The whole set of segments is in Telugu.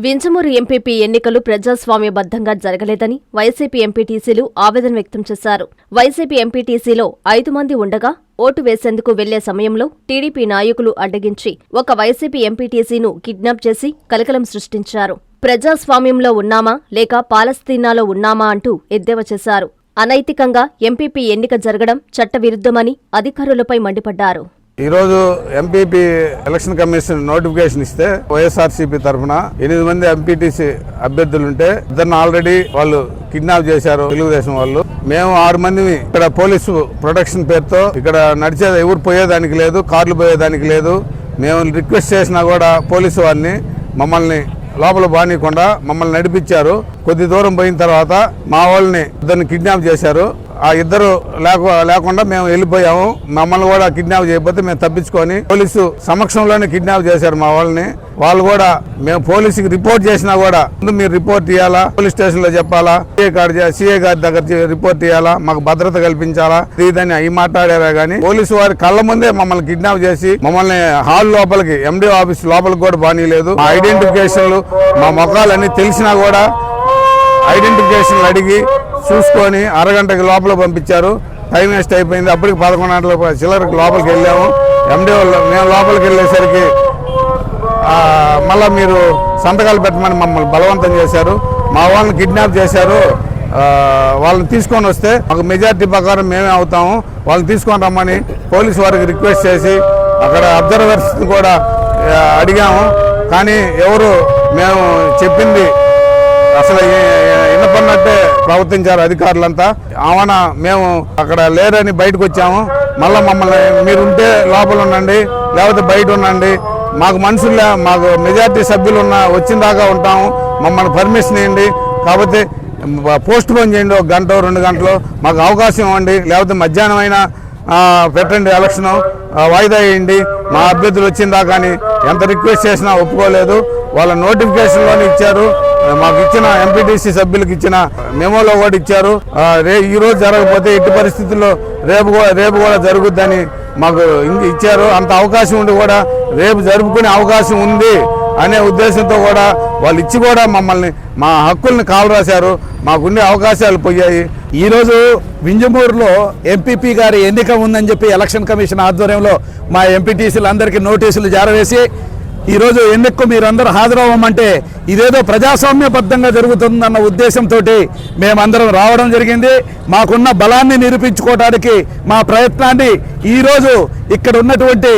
వింజమూరు ఎంపీపీ ఎన్నికలు ప్రజాస్వామ్యబద్ధంగా జరగలేదని వైసీపీ ఎంపీటీసీలు ఆవేదన వ్యక్తం చేశారు. వైసీపీ ఎంపీటీసీలో 5 మంది ఉండగా ఓటు వేసేందుకు వెళ్లే సమయంలో టీడీపీ నాయకులు అడ్డగించి ఒక వైసీపీ ఎంపీటీసీను కిడ్నాప్ చేసి కలకలం సృష్టించారు. ప్రజాస్వామ్యంలో ఉన్నామా లేక పాలస్తీనాలో ఉన్నామా అంటూ ఎద్దేవా చేశారు. అనైతికంగా ఎంపీపీ ఎన్నిక జరగడం చట్టవిరుద్ధమని అధికారులపై మండిపడ్డారు. ఈరోజు ఎంపీపీ ఎలక్షన్ కమిషన్ నోటిఫికేషన్ ఇస్తే వైఎస్ఆర్సీపీ తరఫున 8 మంది ఎంపీటీసీ అభ్యర్థులుంటే ఇద్దరిని ఆల్రెడీ వాళ్ళు కిడ్నాప్ చేశారు తెలుగుదేశం వాళ్ళు. మేము 6 మందిని ఇక్కడ పోలీసు ప్రొటెక్షన్ పేరుతో ఇక్కడ నడిచేది ఎవరు పోయేదానికి లేదు, కార్లు పోయేదానికి లేదు. మేము రిక్వెస్ట్ చేసినా కూడా పోలీసు వారిని మమ్మల్ని లోపల బానీయకుండా మమ్మల్ని నడిపించారు. కొద్ది దూరం పోయిన తర్వాత మా వాళ్ళని ఇద్దరిని కిడ్నాప్ చేశారు. ఆ ఇద్దరు లేకుండా మేము వెళ్ళిపోయాము. మమ్మల్ని కూడా కిడ్నాప్ చేయకపోతే మేము తప్పించుకొని పోలీసు సమక్షంలోనే కిడ్నాప్ చేశారు మా వాళ్ళని. వాళ్ళు కూడా మేము పోలీసుకి రిపోర్ట్ చేసినా కూడా ముందు మీరు రిపోర్ట్ ఇవ్వాలా, పోలీస్ స్టేషన్ లో చెప్పాలా, సిఐ గారి దగ్గర రిపోర్ట్ ఇవ్వాలా, మాకు భద్రత కల్పించాలా, ఇదని అవి మాట్లాడారా గానీ పోలీసు వారి కళ్ళ ముందే మమ్మల్ని కిడ్నాప్ చేసి మమ్మల్ని హాల్ లోపలికి ఎండిఓ ఆఫీస్ లోపలికి కూడా బానీలేదు. మా ఐడెంటిఫికేషన్లు మా మొఖాలన్నీ తెలిసినా కూడా ఐడెంటిఫికేషన్లు అడిగి చూసుకొని అరగంటకి లోపల పంపించారు. టైం వేస్ట్ అయిపోయింది. అప్పటికి 11 గంటల చిల్లరకు లోపలికి వెళ్ళాము. ఎండిఓ మేము లోపలికి వెళ్ళేసరికి మళ్ళీ మీరు సంతకాలు పెట్టమని మమ్మల్ని బలవంతం చేశారు. మా వాళ్ళని కిడ్నాప్ చేశారు. వాళ్ళని తీసుకొని వస్తే మాకు మెజార్టీ ప్రకారం మేమే అవుతాము, వాళ్ళని తీసుకొని రమ్మని పోలీసు వారికి రిక్వెస్ట్ చేసి అక్కడ అబ్జర్వర్స్ కూడా అడిగాము. కానీ ఎవరు మేము చెప్పింది అసలు వినపడినట్టే ప్రవర్తించారు అధికారులంతా. ఆవన మేము అక్కడ లేరని బయటకు వచ్చాము. మళ్ళీ మమ్మల్ని మీరుంటే లోపల ఉండండి, లేకపోతే బయట ఉండండి, మాకు మనుషులు మాకు మెజార్టీ సభ్యులు వచ్చిన దాకా ఉంటాము, మమ్మల్ని పర్మిషన్ ఇవ్వండి, కాకపోతే పోస్ట్ పోన్ చేయండి, 1 గంట 2 గంటలు మాకు అవకాశం ఇవ్వండి, లేకపోతే మధ్యాహ్నం అయినా పెట్టండి, ఎలక్షన్ వాయిదా వేయండి, మా అభ్యర్థులు వచ్చిన దాకా అని ఎంత రిక్వెస్ట్ చేసినా ఒప్పుకోలేదు. వాళ్ళ నోటిఫికేషన్లోనే ఇచ్చారు, మాకు ఇచ్చిన ఎంపీటీసీ సభ్యులకు ఇచ్చిన మెమోలో కూడా ఇచ్చారు. ఈ రోజు జరగకపోతే ఎట్టి పరిస్థితుల్లో రేపు కూడా జరుగుద్దని మాకు ఇచ్చారు. అంత అవకాశం ఉండి కూడా రేపు జరుపుకునే అవకాశం ఉంది అనే ఉద్దేశంతో కూడా వాళ్ళు ఇచ్చి కూడా మమ్మల్ని మా హక్కుల్ని కాలరాశారు. మాకుండే అవకాశాలు పోయాయి. ఈరోజు వింజమూరులో ఎంపీపీ గారి ఎన్నిక ఉందని చెప్పి ఎలక్షన్ కమిషన్ ఆధ్వర్యంలో మా ఎంపీటీసీలు అందరికీ నోటీసులు జారవేసి ఈరోజు ఎన్నికకు మీరందరూ హాజరవ్వమంటే ఇదేదో ప్రజాస్వామ్యబద్ధంగా జరుగుతుందన్న ఉద్దేశంతో మేమందరం రావడం జరిగింది. మాకున్న బలాన్ని నిరూపించుకోవడానికి మా ప్రయత్నాన్ని ఈరోజు ఇక్కడ ఉన్నటువంటి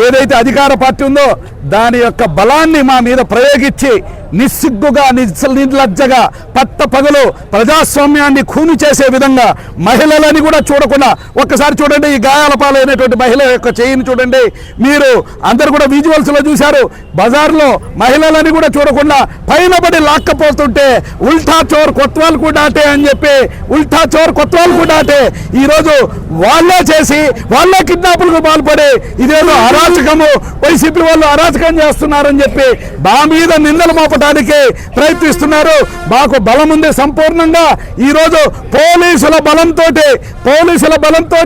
ఏదైతే అధికార పార్టీ ఉందో దాని యొక్క బలాన్ని మా మీద ప్రయోగించి నిస్సిగ్గుగా నిర్లజ్జగా పట్టపగలు ప్రజాస్వామ్యాన్ని ఖూని చేసే విధంగా మహిళలని కూడా చూడకుండా ఒక్కసారి చూడండి, ఈ గాయాల పాలైనటువంటి మహిళ యొక్క చేయిని చూడండి. మీరు అందరు కూడా విజువల్స్లో చూశారు. బజార్లో మహిళలని కూడా చూడకుండా పైన పడి లాక్కపోతుంటే ఉల్టా చోర్ కొత్వాల్ కూడా అటే అని చెప్పి ఉల్టా చోర్ కొత్వాల్ కూడా అటే ఈరోజు వాళ్ళే చేసి వాళ్ళే కిడ్నాపులకు పాల్పడి ఇదేదో అరాచకము, వైసీపీ వాళ్ళు అరాచకం చేస్తున్నారని చెప్పి మా మీద నిందలు మోపడానికి ప్రయత్నిస్తున్నారు. మాకు బలం ఉంది సంపూర్ణంగా. ఈరోజు పోలీసుల బలంతో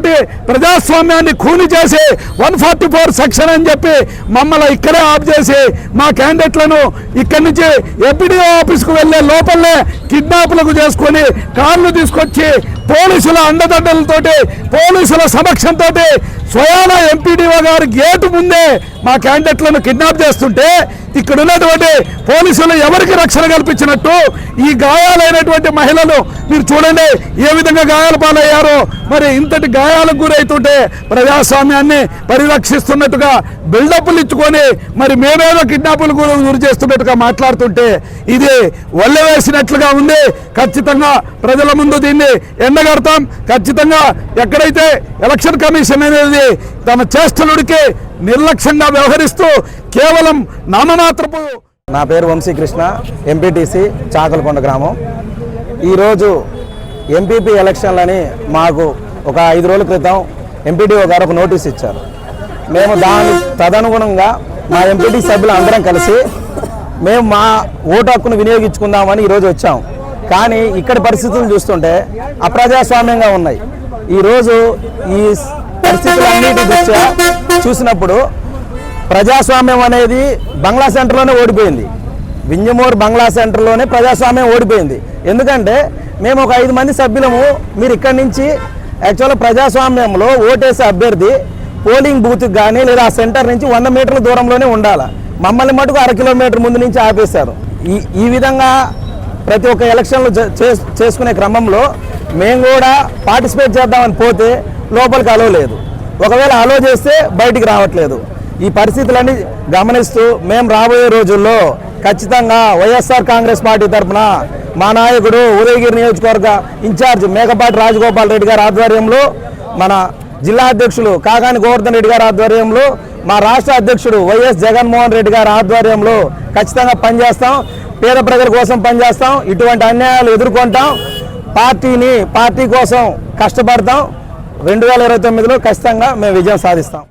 ప్రజాస్వామ్యాన్ని ఖూని చేసి 144 సెక్షన్ అని చెప్పి మమ్మల్ని ఇక్కడే ఆఫ్ చేసి మా క్యాండిడేట్లను ఇక్కడి నుంచి ఎంపీడీఓ ఆఫీస్కు వెళ్లే లోపలనే కిడ్నాపులకు చేసుకొని కార్లు తీసుకొచ్చి పోలీసుల అండదండలతోటి పోలీసుల సమక్షంతో స్వయాన ఎంపీడీఓ గారి గేటు ముందే మా క్యాండిడేట్లను కిడ్నాప్ చేస్తుంటే ఇక్కడ ఉన్నటువంటి పోలీసులు ఎవరికి రక్షణ కల్పించినట్టు ఈ గాయాలైనటువంటి మహిళలు మీరు చూడండి ఏ విధంగా గాయాల పాలయ్యారో. మరి ఇంతటి గాయాలకు గురవుతుంటే ప్రజాస్వామ్యాన్ని పరిరక్షిస్తున్నట్టుగా బిల్డప్లు ఇచ్చుకొని మరి మేమేదో కిడ్నాపులకు గురి చేస్తున్నట్టుగా మాట్లాడుతుంటే ఇది ఒళ్ళె వేసినట్లుగా ఉంది. ఖచ్చితంగా ప్రజల ముందు దీన్ని ఎండగడతాం. ఖచ్చితంగా ఎక్కడైతే ఎలక్షన్ కమిషన్ అనేది తమ చేష్టలుడికి నిర్లక్ష్యంగా వ్యవహరిస్తూ కేవలం నామమాత్రపు. నా పేరు వంశీకృష్ణ, ఎంపీటీసీ చాకలకొండ గ్రామం. ఈరోజు ఎంపీపీ ఎలక్షన్లని మాకు ఒక 5 రోజుల క్రితం ఎంపీడీఓ గారు ఒక నోటీస్ ఇచ్చారు. మేము తదనుగుణంగా మా ఎంపీటీ సభ్యులు అందరం కలిసి మేము మా ఓటు హక్కును వినియోగించుకుందామని ఈరోజు వచ్చాం. కానీ ఇక్కడ పరిస్థితులు చూస్తుంటే అప్రజాస్వామ్యంగా ఉన్నాయి. ఈరోజు ఈ పరిస్థితులన్నిటి దృష్ట్యా చూసినప్పుడు ప్రజాస్వామ్యం అనేది బంగ్లా సెంటర్లోనే ఓడిపోయింది. వింజమూరు బంగ్లా సెంటర్లోనే ప్రజాస్వామ్యం ఓడిపోయింది. ఎందుకంటే మేము ఒక 5 మంది సభ్యులము, మీరు ఇక్కడి నుంచి యాక్చువల్గా ప్రజాస్వామ్యంలో ఓటేసే అభ్యర్థి పోలింగ్ బూత్కి కానీ లేదా ఆ సెంటర్ నుంచి 100 మీటర్ల దూరంలోనే ఉండాలి. మమ్మల్ని మటుకు 1/2 కిలోమీటర్ ముందు నుంచి ఆపేశారు. ఈ విధంగా ప్రతి ఒక్క ఎలక్షన్లు చేసుకునే క్రమంలో మేము కూడా పార్టిసిపేట్ చేద్దామని పోతే లోపలికి అలో లేదు, ఒకవేళ అలో చేస్తే బయటికి రావట్లేదు. ఈ పరిస్థితులన్నీ గమనిస్తూ మేము రాబోయే రోజుల్లో ఖచ్చితంగా వైఎస్ఆర్ కాంగ్రెస్ పార్టీ తరఫున మా నాయకుడు ఉదయగిరి నియోజకవర్గ ఇన్ఛార్జ్ మేకపాటి రాజగోపాల్ రెడ్డి గారి ఆధ్వర్యంలో, మన జిల్లా అధ్యక్షులు కాకాని గోవర్ధన్ రెడ్డి గారి ఆధ్వర్యంలో, మా రాష్ట్ర అధ్యక్షుడు వైఎస్ జగన్మోహన్ రెడ్డి గారి ఆధ్వర్యంలో ఖచ్చితంగా పనిచేస్తాం. పేద ప్రజల కోసం పనిచేస్తాం. ఇటువంటి అన్యాయాలు ఎదుర్కొంటాం. పార్టీ కోసం కష్టపడతాం. 2029లో ఖచ్చితంగా మేము విజయం సాధిస్తాం.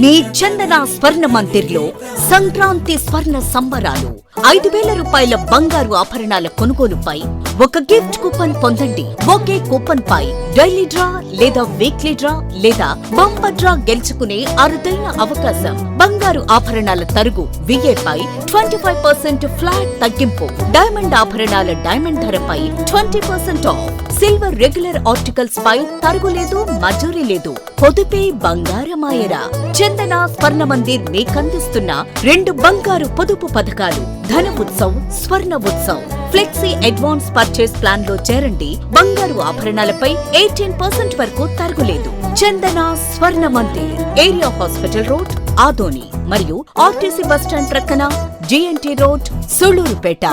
మీ చందన స్వర్ణ మందిర్లో సంక్రాంతి స్వర్ణ సంబరాలు. 5,000 రూపాయల బంగారు ఆభరణాల కొనుగోలుపై ఒక గిఫ్ట్ కూపన్ పొందండి. ఒకే కూపన్ పై డైలీ డ్రా లేదా వీక్లీ డ్రా లేదా బంపర్ డ్రా గెలుచుకునే అరుదైన అవకాశం. బంగారు ఆభరణాల తరుగు VA పై 25% ఫ్లాట్ తగ్గింపు. డైమండ్ ఆభరణాల డైమండ్ ధరపై 20% ఆఫ్. సిల్వర్ రెగ్యులర్ ఆర్టికల్స్ పై తరుగులేదు, మజూరీ లేదు. పొదుపే బంగారమాయరా. చందన స్వర్ణ మందిర్ మీకందిస్తున్న 2 బంగారు పొదుపు పథకాలు. ధన ఉత్సవ్, స్వర్ణ Utsav. Flexi advance purchase plan లో చేరండి. బంగారు ఆభరణాలపై 18% వరకు తరుగులేదు. చందన స్వర్ణ Mandir, area hospital road, Adoni మరియు ఆర్టీసీ బస్టాండ్ ప్రక్కన, GNT రోడ్, సుళ్లూరుపేట.